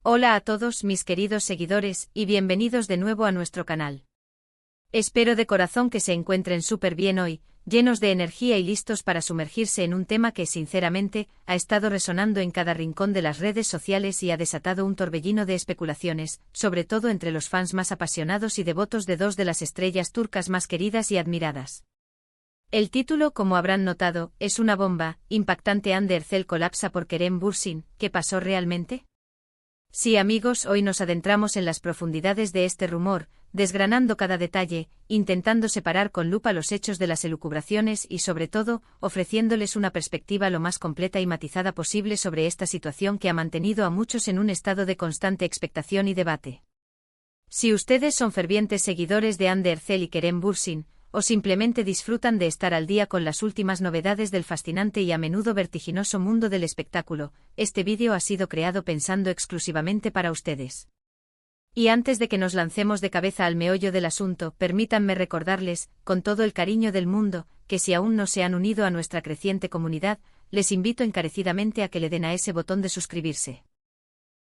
Hola a todos mis queridos seguidores y bienvenidos de nuevo a nuestro canal. Espero de corazón que se encuentren súper bien hoy, llenos de energía y listos para sumergirse en un tema que sinceramente ha estado resonando en cada rincón de las redes sociales y ha desatado un torbellino de especulaciones, sobre todo entre los fans más apasionados y devotos de dos de las estrellas turcas más queridas y admiradas. El título, como habrán notado, es una bomba impactante. Hande Erçel colapsa por Kerem Bürsin. ¿Qué pasó realmente? Sí, amigos, hoy nos adentramos en las profundidades de este rumor, desgranando cada detalle, intentando separar con lupa los hechos de las elucubraciones y, sobre todo, ofreciéndoles una perspectiva lo más completa y matizada posible sobre esta situación que ha mantenido a muchos en un estado de constante expectación y debate. Si ustedes son fervientes seguidores de Hande Erçel y Kerem Bürsin, o simplemente disfrutan de estar al día con las últimas novedades del fascinante y a menudo vertiginoso mundo del espectáculo, este vídeo ha sido creado pensando exclusivamente para ustedes. Y antes de que nos lancemos de cabeza al meollo del asunto, permítanme recordarles, con todo el cariño del mundo, que si aún no se han unido a nuestra creciente comunidad, les invito encarecidamente a que le den a ese botón de suscribirse.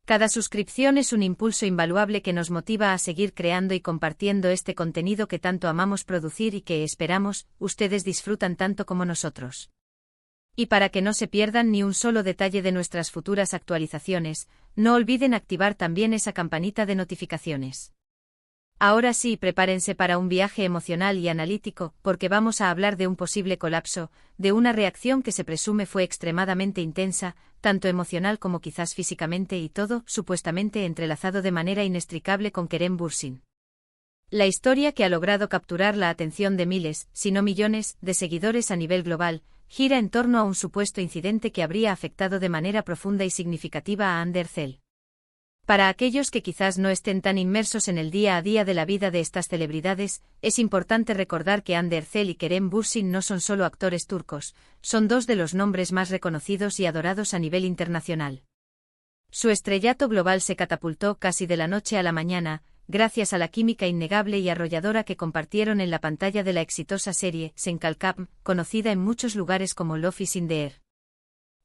Cada suscripción es un impulso invaluable que nos motiva a seguir creando y compartiendo este contenido que tanto amamos producir y que, esperamos, ustedes disfrutan tanto como nosotros. Y para que no se pierdan ni un solo detalle de nuestras futuras actualizaciones, no olviden activar también esa campanita de notificaciones. Ahora sí, prepárense para un viaje emocional y analítico, porque vamos a hablar de un posible colapso, de una reacción que se presume fue extremadamente intensa, tanto emocional como quizás físicamente y todo, supuestamente entrelazado de manera inextricable con Kerem Bürsin. La historia que ha logrado capturar la atención de miles, si no millones, de seguidores a nivel global, gira en torno a un supuesto incidente que habría afectado de manera profunda y significativa a Hande Erçel. Para aquellos que quizás no estén tan inmersos en el día a día de la vida de estas celebridades, es importante recordar que Hande Erçel y Kerem Bürsin no son solo actores turcos, son dos de los nombres más reconocidos y adorados a nivel internacional. Su estrellato global se catapultó casi de la noche a la mañana, gracias a la química innegable y arrolladora que compartieron en la pantalla de la exitosa serie Sen Kalkam, conocida en muchos lugares como Love is in the Air.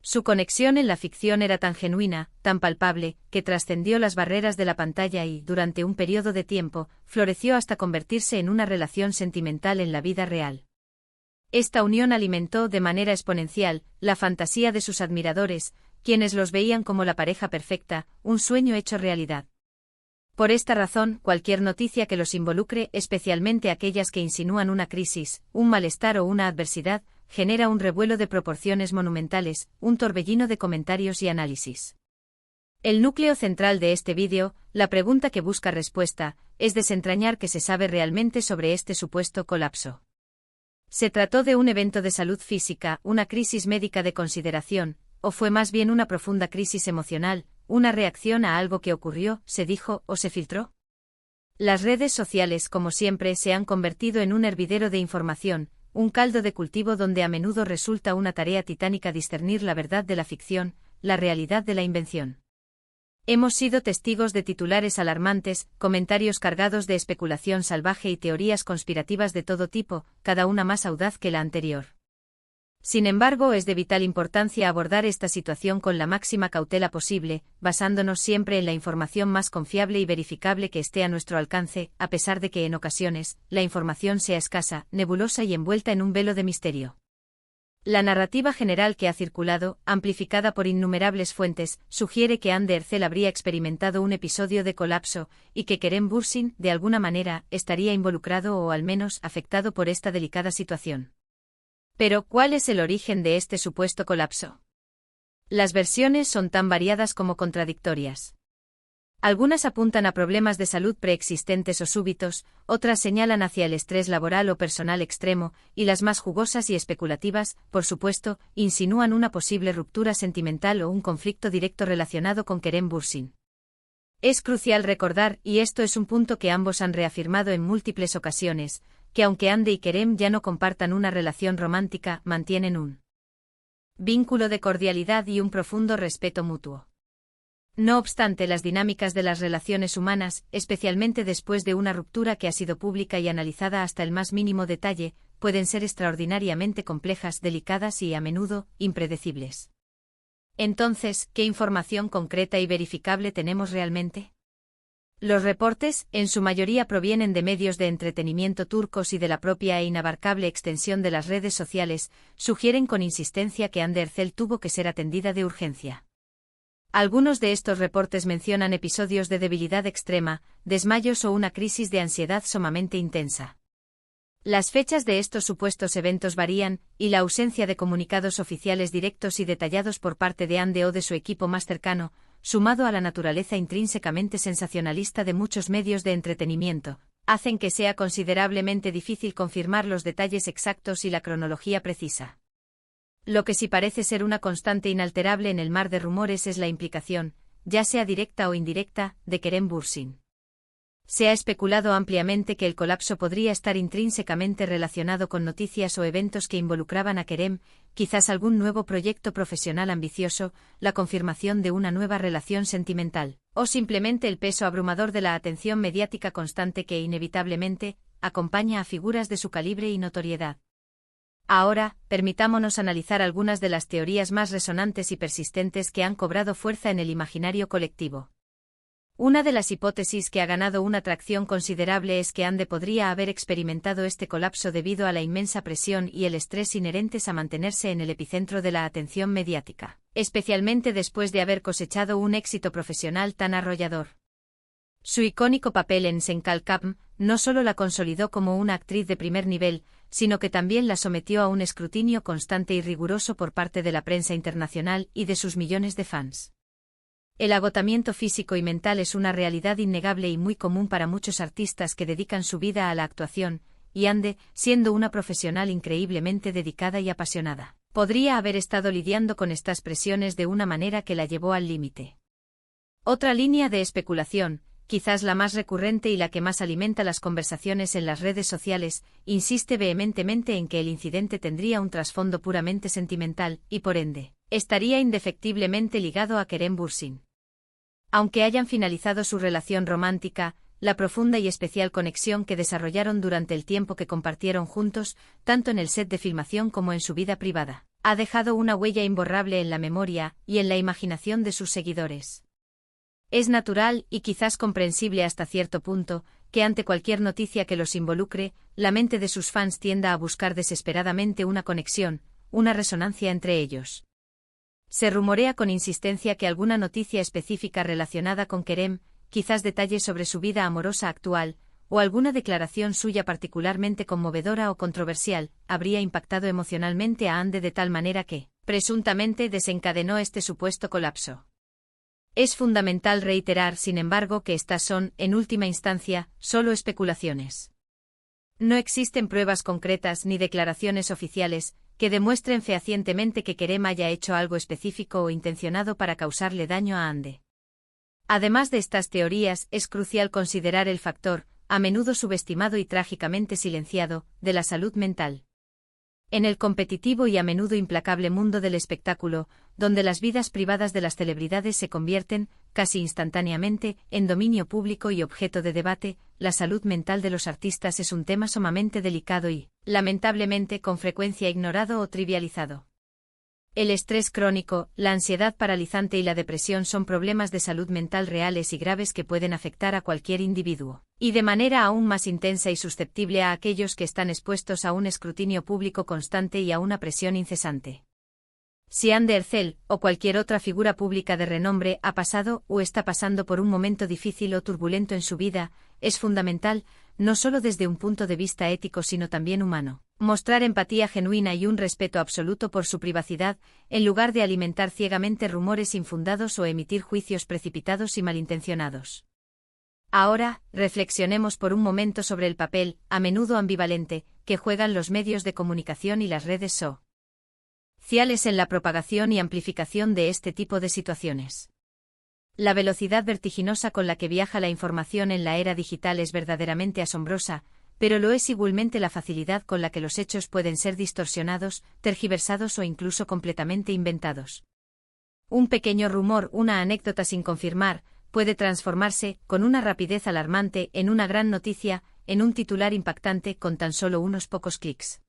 Su conexión en la ficción era tan genuina, tan palpable, que trascendió las barreras de la pantalla y, durante un periodo de tiempo, floreció hasta convertirse en una relación sentimental en la vida real. Esta unión alimentó de manera exponencial la fantasía de sus admiradores, quienes los veían como la pareja perfecta, un sueño hecho realidad. Por esta razón, cualquier noticia que los involucre, especialmente aquellas que insinúan una crisis, un malestar o una adversidad, genera un revuelo de proporciones monumentales, un torbellino de comentarios y análisis. El núcleo central de este vídeo, la pregunta que busca respuesta, es desentrañar qué se sabe realmente sobre este supuesto colapso. ¿Se trató de un evento de salud física, una crisis médica de consideración, o fue más bien una profunda crisis emocional, una reacción a algo que ocurrió, se dijo o se filtró? Las redes sociales, como siempre, se han convertido en un hervidero de información, un caldo de cultivo donde a menudo resulta una tarea titánica discernir la verdad de la ficción, la realidad de la invención. Hemos sido testigos de titulares alarmantes, comentarios cargados de especulación salvaje y teorías conspirativas de todo tipo, cada una más audaz que la anterior. Sin embargo, es de vital importancia abordar esta situación con la máxima cautela posible, basándonos siempre en la información más confiable y verificable que esté a nuestro alcance, a pesar de que en ocasiones, la información sea escasa, nebulosa y envuelta en un velo de misterio. La narrativa general que ha circulado, amplificada por innumerables fuentes, sugiere que Hande Erçel habría experimentado un episodio de colapso, y que Kerem Bürsin, de alguna manera, estaría involucrado o al menos afectado por esta delicada situación. Pero, ¿cuál es el origen de este supuesto colapso? Las versiones son tan variadas como contradictorias. Algunas apuntan a problemas de salud preexistentes o súbitos, otras señalan hacia el estrés laboral o personal extremo, y las más jugosas y especulativas, por supuesto, insinúan una posible ruptura sentimental o un conflicto directo relacionado con Kerem Bürsin. Es crucial recordar, y esto es un punto que ambos han reafirmado en múltiples ocasiones, que aunque Hande y Kerem ya no compartan una relación romántica, mantienen un vínculo de cordialidad y un profundo respeto mutuo. No obstante, las dinámicas de las relaciones humanas, especialmente después de una ruptura que ha sido pública y analizada hasta el más mínimo detalle, pueden ser extraordinariamente complejas, delicadas y, a menudo, impredecibles. Entonces, ¿qué información concreta y verificable tenemos realmente? Los reportes, en su mayoría provienen de medios de entretenimiento turcos y de la propia e inabarcable extensión de las redes sociales, sugieren con insistencia que Hande Erçel tuvo que ser atendida de urgencia. Algunos de estos reportes mencionan episodios de debilidad extrema, desmayos o una crisis de ansiedad sumamente intensa. Las fechas de estos supuestos eventos varían, y la ausencia de comunicados oficiales directos y detallados por parte de Hande o de su equipo más cercano, sumado a la naturaleza intrínsecamente sensacionalista de muchos medios de entretenimiento, hacen que sea considerablemente difícil confirmar los detalles exactos y la cronología precisa. Lo que sí parece ser una constante inalterable en el mar de rumores es la implicación, ya sea directa o indirecta, de Kerem Bürsin. Se ha especulado ampliamente que el colapso podría estar intrínsecamente relacionado con noticias o eventos que involucraban a Kerem, quizás algún nuevo proyecto profesional ambicioso, la confirmación de una nueva relación sentimental, o simplemente el peso abrumador de la atención mediática constante que inevitablemente acompaña a figuras de su calibre y notoriedad. Ahora, permitámonos analizar algunas de las teorías más resonantes y persistentes que han cobrado fuerza en el imaginario colectivo. Una de las hipótesis que ha ganado una tracción considerable es que Hande podría haber experimentado este colapso debido a la inmensa presión y el estrés inherentes a mantenerse en el epicentro de la atención mediática, especialmente después de haber cosechado un éxito profesional tan arrollador. Su icónico papel en Sen Kalkapm no solo la consolidó como una actriz de primer nivel, sino que también la sometió a un escrutinio constante y riguroso por parte de la prensa internacional y de sus millones de fans. El agotamiento físico y mental es una realidad innegable y muy común para muchos artistas que dedican su vida a la actuación, y Hande, siendo una profesional increíblemente dedicada y apasionada, podría haber estado lidiando con estas presiones de una manera que la llevó al límite. Otra línea de especulación, quizás la más recurrente y la que más alimenta las conversaciones en las redes sociales, insiste vehementemente en que el incidente tendría un trasfondo puramente sentimental, y por ende, estaría indefectiblemente ligado a Kerem Bürsin. Aunque hayan finalizado su relación romántica, la profunda y especial conexión que desarrollaron durante el tiempo que compartieron juntos, tanto en el set de filmación como en su vida privada, ha dejado una huella imborrable en la memoria y en la imaginación de sus seguidores. Es natural, y quizás comprensible hasta cierto punto, que ante cualquier noticia que los involucre, la mente de sus fans tienda a buscar desesperadamente una conexión, una resonancia entre ellos. Se rumorea con insistencia que alguna noticia específica relacionada con Kerem, quizás detalles sobre su vida amorosa actual, o alguna declaración suya particularmente conmovedora o controversial, habría impactado emocionalmente a Hande de tal manera que, presuntamente, desencadenó este supuesto colapso. Es fundamental reiterar, sin embargo, que estas son, en última instancia, solo especulaciones. No existen pruebas concretas ni declaraciones oficiales que demuestren fehacientemente que Kerem haya hecho algo específico o intencionado para causarle daño a Hande. Además de estas teorías, es crucial considerar el factor, a menudo subestimado y trágicamente silenciado, de la salud mental. En el competitivo y a menudo implacable mundo del espectáculo, donde las vidas privadas de las celebridades se convierten, casi instantáneamente, en dominio público y objeto de debate, la salud mental de los artistas es un tema sumamente delicado y, lamentablemente, con frecuencia ignorado o trivializado. El estrés crónico, la ansiedad paralizante y la depresión son problemas de salud mental reales y graves que pueden afectar a cualquier individuo, y de manera aún más intensa y susceptible a aquellos que están expuestos a un escrutinio público constante y a una presión incesante. Si Hande Erçel, o cualquier otra figura pública de renombre, ha pasado o está pasando por un momento difícil o turbulento en su vida, es fundamental, no solo desde un punto de vista ético sino también humano, mostrar empatía genuina y un respeto absoluto por su privacidad, en lugar de alimentar ciegamente rumores infundados o emitir juicios precipitados y malintencionados. Ahora, reflexionemos por un momento sobre el papel, a menudo ambivalente, que juegan los medios de comunicación y las redes sociales en la propagación y amplificación de este tipo de situaciones. La velocidad vertiginosa con la que viaja la información en la era digital es verdaderamente asombrosa, pero lo es igualmente la facilidad con la que los hechos pueden ser distorsionados, tergiversados o incluso completamente inventados. Un pequeño rumor, una anécdota sin confirmar, puede transformarse, con una rapidez alarmante, en una gran noticia, en un titular impactante con tan solo unos pocos clics.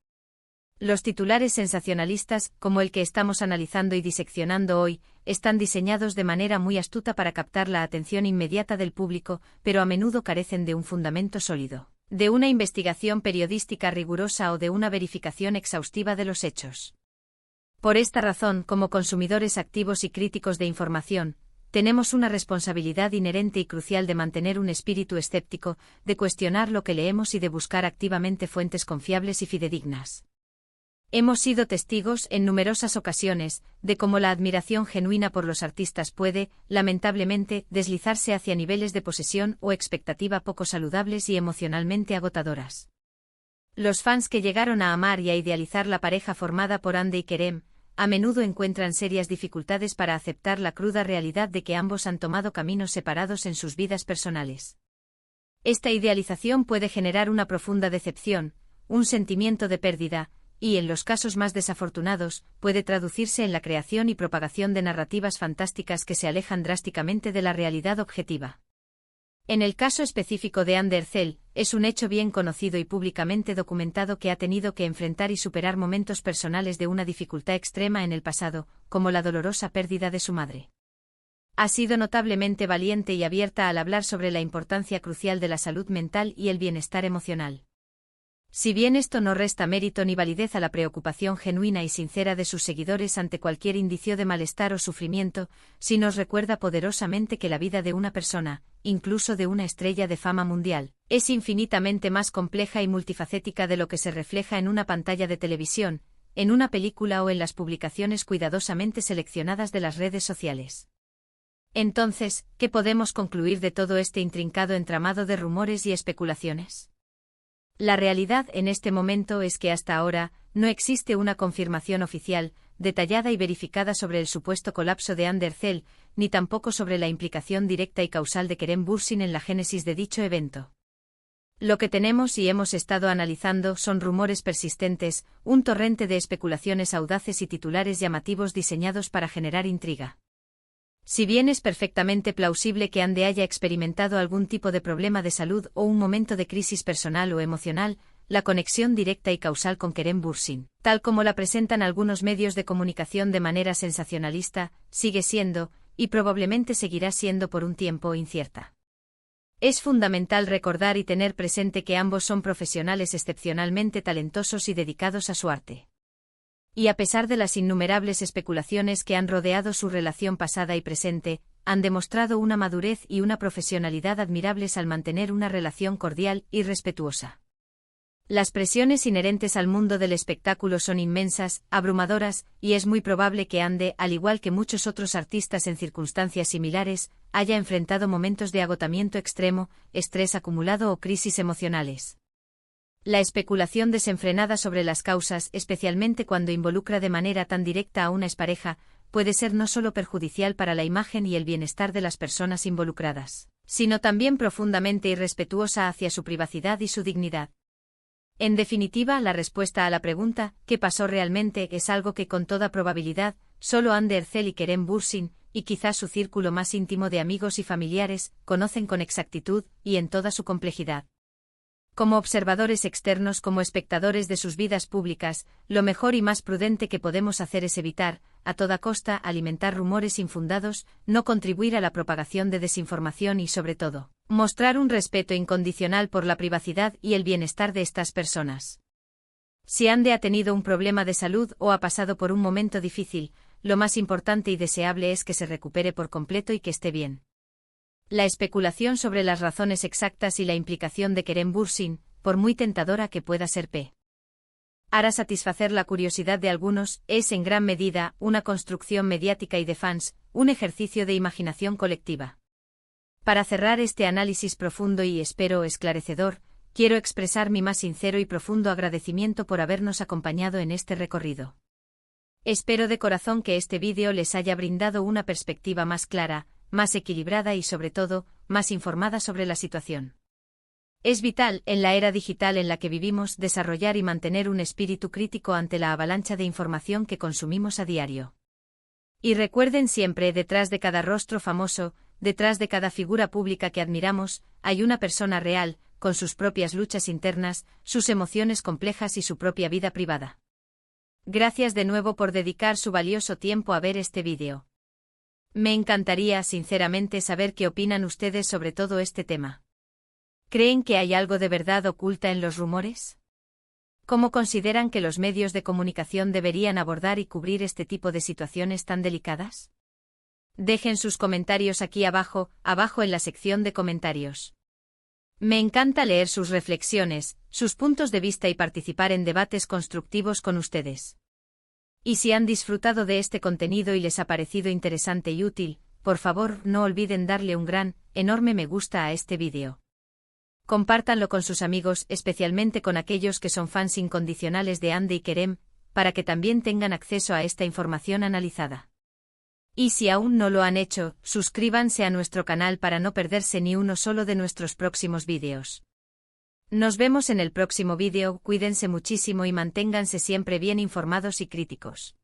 Los titulares sensacionalistas, como el que estamos analizando y diseccionando hoy, están diseñados de manera muy astuta para captar la atención inmediata del público, pero a menudo carecen de un fundamento sólido, de una investigación periodística rigurosa o de una verificación exhaustiva de los hechos. Por esta razón, como consumidores activos y críticos de información, tenemos una responsabilidad inherente y crucial de mantener un espíritu escéptico, de cuestionar lo que leemos y de buscar activamente fuentes confiables y fidedignas. Hemos sido testigos, en numerosas ocasiones, de cómo la admiración genuina por los artistas puede, lamentablemente, deslizarse hacia niveles de posesión o expectativa poco saludables y emocionalmente agotadoras. Los fans que llegaron a amar y a idealizar la pareja formada por Hande y Kerem, a menudo encuentran serias dificultades para aceptar la cruda realidad de que ambos han tomado caminos separados en sus vidas personales. Esta idealización puede generar una profunda decepción, un sentimiento de pérdida, y, en los casos más desafortunados, puede traducirse en la creación y propagación de narrativas fantásticas que se alejan drásticamente de la realidad objetiva. En el caso específico de Hande Erçel, es un hecho bien conocido y públicamente documentado que ha tenido que enfrentar y superar momentos personales de una dificultad extrema en el pasado, como la dolorosa pérdida de su madre. Ha sido notablemente valiente y abierta al hablar sobre la importancia crucial de la salud mental y el bienestar emocional. Si bien esto no resta mérito ni validez a la preocupación genuina y sincera de sus seguidores ante cualquier indicio de malestar o sufrimiento, sí nos recuerda poderosamente que la vida de una persona, incluso de una estrella de fama mundial, es infinitamente más compleja y multifacética de lo que se refleja en una pantalla de televisión, en una película o en las publicaciones cuidadosamente seleccionadas de las redes sociales. Entonces, ¿qué podemos concluir de todo este intrincado entramado de rumores y especulaciones? La realidad en este momento es que hasta ahora, no existe una confirmación oficial, detallada y verificada sobre el supuesto colapso de Hande Erçel, ni tampoco sobre la implicación directa y causal de Kerem Bürsin en la génesis de dicho evento. Lo que tenemos y hemos estado analizando son rumores persistentes, un torrente de especulaciones audaces y titulares llamativos diseñados para generar intriga. Si bien es perfectamente plausible que Hande haya experimentado algún tipo de problema de salud o un momento de crisis personal o emocional, la conexión directa y causal con Kerem Bürsin, tal como la presentan algunos medios de comunicación de manera sensacionalista, sigue siendo, y probablemente seguirá siendo por un tiempo, incierta. Es fundamental recordar y tener presente que ambos son profesionales excepcionalmente talentosos y dedicados a su arte. Y a pesar de las innumerables especulaciones que han rodeado su relación pasada y presente, han demostrado una madurez y una profesionalidad admirables al mantener una relación cordial y respetuosa. Las presiones inherentes al mundo del espectáculo son inmensas, abrumadoras, y es muy probable que Hande, al igual que muchos otros artistas en circunstancias similares, haya enfrentado momentos de agotamiento extremo, estrés acumulado o crisis emocionales. La especulación desenfrenada sobre las causas, especialmente cuando involucra de manera tan directa a una expareja, puede ser no solo perjudicial para la imagen y el bienestar de las personas involucradas, sino también profundamente irrespetuosa hacia su privacidad y su dignidad. En definitiva, la respuesta a la pregunta ¿qué pasó realmente? Es algo que con toda probabilidad, solo Hande Erçel y Kerem Bürsin, y quizás su círculo más íntimo de amigos y familiares, conocen con exactitud, y en toda su complejidad. Como observadores externos, como espectadores de sus vidas públicas, lo mejor y más prudente que podemos hacer es evitar, a toda costa, alimentar rumores infundados, no contribuir a la propagación de desinformación y, sobre todo, mostrar un respeto incondicional por la privacidad y el bienestar de estas personas. Si Hande ha tenido un problema de salud o ha pasado por un momento difícil, lo más importante y deseable es que se recupere por completo y que esté bien. La especulación sobre las razones exactas y la implicación de Kerem Bürsin, por muy tentadora que pueda ser hará satisfacer la curiosidad de algunos, es en gran medida una construcción mediática y de fans, un ejercicio de imaginación colectiva. Para cerrar este análisis profundo y espero esclarecedor, quiero expresar mi más sincero y profundo agradecimiento por habernos acompañado en este recorrido. Espero de corazón que este vídeo les haya brindado una perspectiva más clara, más equilibrada y sobre todo, más informada sobre la situación. Es vital, en la era digital en la que vivimos, desarrollar y mantener un espíritu crítico ante la avalancha de información que consumimos a diario. Y recuerden siempre, detrás de cada rostro famoso, detrás de cada figura pública que admiramos, hay una persona real, con sus propias luchas internas, sus emociones complejas y su propia vida privada. Gracias de nuevo por dedicar su valioso tiempo a ver este vídeo. Me encantaría sinceramente saber qué opinan ustedes sobre todo este tema. ¿Creen que hay algo de verdad oculta en los rumores? ¿Cómo consideran que los medios de comunicación deberían abordar y cubrir este tipo de situaciones tan delicadas? Dejen sus comentarios aquí abajo en la sección de comentarios. Me encanta leer sus reflexiones, sus puntos de vista y participar en debates constructivos con ustedes. Y si han disfrutado de este contenido y les ha parecido interesante y útil, por favor no olviden darle un gran, enorme me gusta a este vídeo. Compártanlo con sus amigos, especialmente con aquellos que son fans incondicionales de Hande y Kerem, para que también tengan acceso a esta información analizada. Y si aún no lo han hecho, suscríbanse a nuestro canal para no perderse ni uno solo de nuestros próximos vídeos. Nos vemos en el próximo vídeo, cuídense muchísimo y manténganse siempre bien informados y críticos.